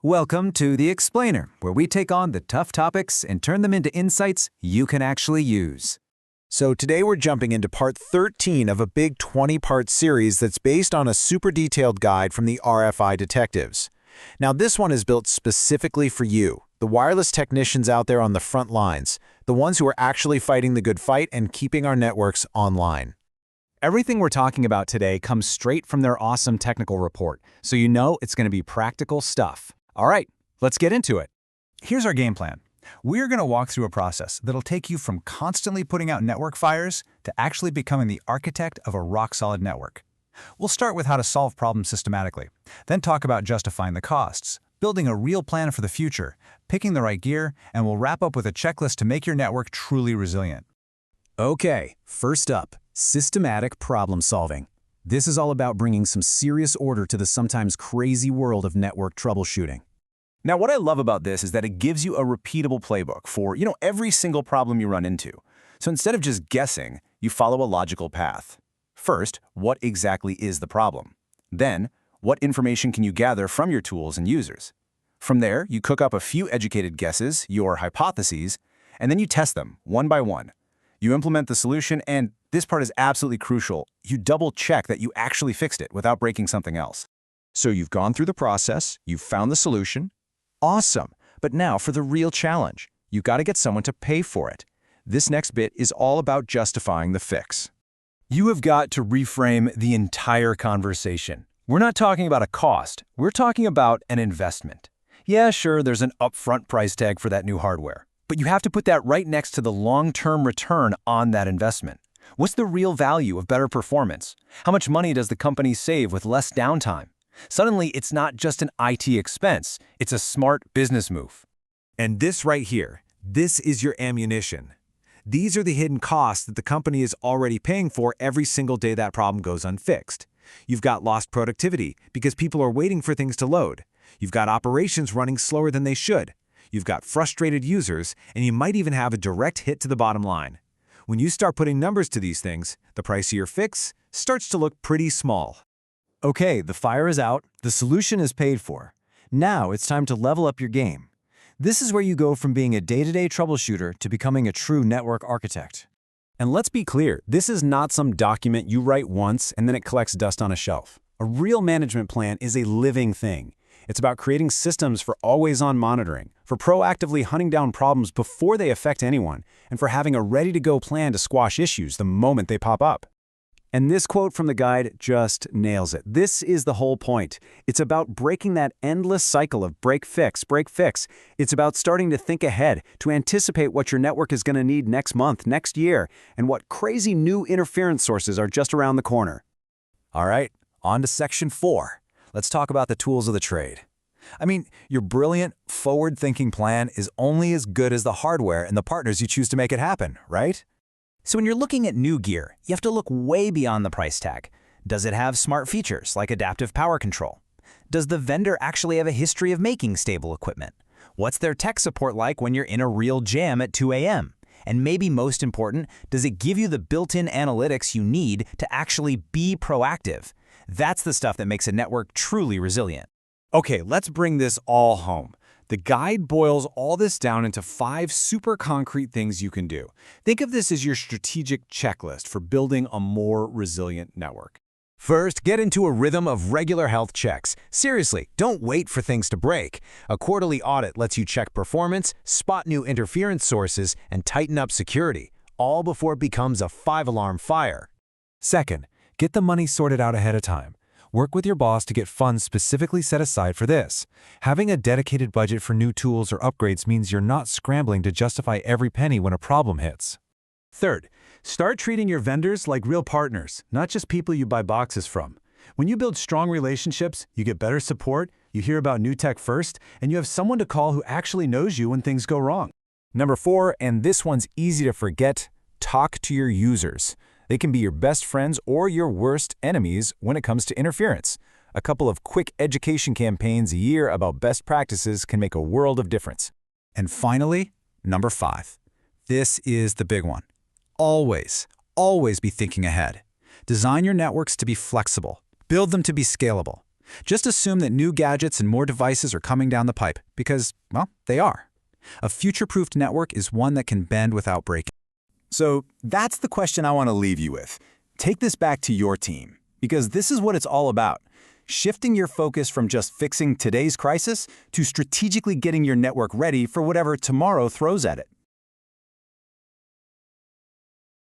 Welcome to The Explainer, where we take on the tough topics and turn them into insights you can actually use. So today we're jumping into part 13 of a big 20-part series that's based on a super detailed guide from the RFI detectives. Now this one is built specifically for you, the wireless technicians out there on the front lines, the ones who are actually fighting the good fight and keeping our networks online. Everything we're talking about today comes straight from their awesome technical report, so you know it's going to be practical stuff. All right, let's get into it. Here's our game plan. We're going to walk through a process that'll take you from constantly putting out network fires to actually becoming the architect of a rock-solid network. We'll start with how to solve problems systematically, then talk about justifying the costs, building a real plan for the future, picking the right gear, and we'll wrap up with a checklist to make your network truly resilient. Okay, first up, systematic problem solving. This is all about bringing some serious order to the sometimes crazy world of network troubleshooting. Now, what I love about this is that it gives you a repeatable playbook for, every single problem you run into. So instead of just guessing, you follow a logical path. First, what exactly is the problem? Then, what information can you gather from your tools and users? From there, you cook up a few educated guesses, your hypotheses, and then you test them one by one. You implement the solution, and this part is absolutely crucial. You double-check that you actually fixed it without breaking something else. So you've gone through the process, you've found the solution. Awesome. But now for the real challenge. You've got to get someone to pay for it. This next bit is all about justifying the fix. You have got to reframe the entire conversation. We're not talking about a cost. We're talking about an investment. Yeah, sure, there's an upfront price tag for that new hardware, but you have to put that right next to the long-term return on that investment. What's the real value of better performance? How much money does the company save with less downtime? Suddenly, it's not just an IT expense, it's a smart business move. And this right here, this is your ammunition. These are the hidden costs that the company is already paying for every single day that problem goes unfixed. You've got lost productivity because people are waiting for things to load. You've got operations running slower than they should. You've got frustrated users, and you might even have a direct hit to the bottom line. When you start putting numbers to these things, the price of your fix starts to look pretty small. Okay, the fire is out, the solution is paid for. Now it's time to level up your game. This is where you go from being a day-to-day troubleshooter to becoming a true network architect. And let's be clear, this is not some document you write once and then it collects dust on a shelf. A real management plan is a living thing. It's about creating systems for always-on monitoring, for proactively hunting down problems before they affect anyone, and for having a ready-to-go plan to squash issues the moment they pop up. And this quote from the guide just nails it. This is the whole point. It's about breaking that endless cycle of break, fix, break, fix. It's about starting to think ahead, to anticipate what your network is going to need next month, next year, and what crazy new interference sources are just around the corner. All right, on to section 4. Let's talk about the tools of the trade. I mean, your brilliant, forward-thinking plan is only as good as the hardware and the partners you choose to make it happen, right? So when you're looking at new gear, you have to look way beyond the price tag. Does it have smart features like adaptive power control? Does the vendor actually have a history of making stable equipment? What's their tech support like when you're in a real jam at 2 a.m.? And maybe most important, does it give you the built-in analytics you need to actually be proactive? That's the stuff that makes a network truly resilient. Okay, let's bring this all home. The guide boils all this down into 5 super concrete things you can do. Think of this as your strategic checklist for building a more resilient network. First, get into a rhythm of regular health checks. Seriously, don't wait for things to break. A quarterly audit lets you check performance, spot new interference sources, and tighten up security, all before it becomes a 5-alarm fire. Second, get the money sorted out ahead of time. Work with your boss to get funds specifically set aside for this. Having a dedicated budget for new tools or upgrades means you're not scrambling to justify every penny when a problem hits. Third, start treating your vendors like real partners, not just people you buy boxes from. When you build strong relationships, you get better support, you hear about new tech first, and you have someone to call who actually knows you when things go wrong. Number 4, and this one's easy to forget, talk to your users. They can be your best friends or your worst enemies when it comes to interference. A couple of quick education campaigns a year about best practices can make a world of difference. And finally, number 5. This is the big one. Always be thinking ahead. Design your networks to be flexible. Build them to be scalable. Just assume that new gadgets and more devices are coming down the pipe because, well, they are. A future-proofed network is one that can bend without breaking. So that's the question I want to leave you with. Take this back to your team, because this is what it's all about. Shifting your focus from just fixing today's crisis to strategically getting your network ready for whatever tomorrow throws at it.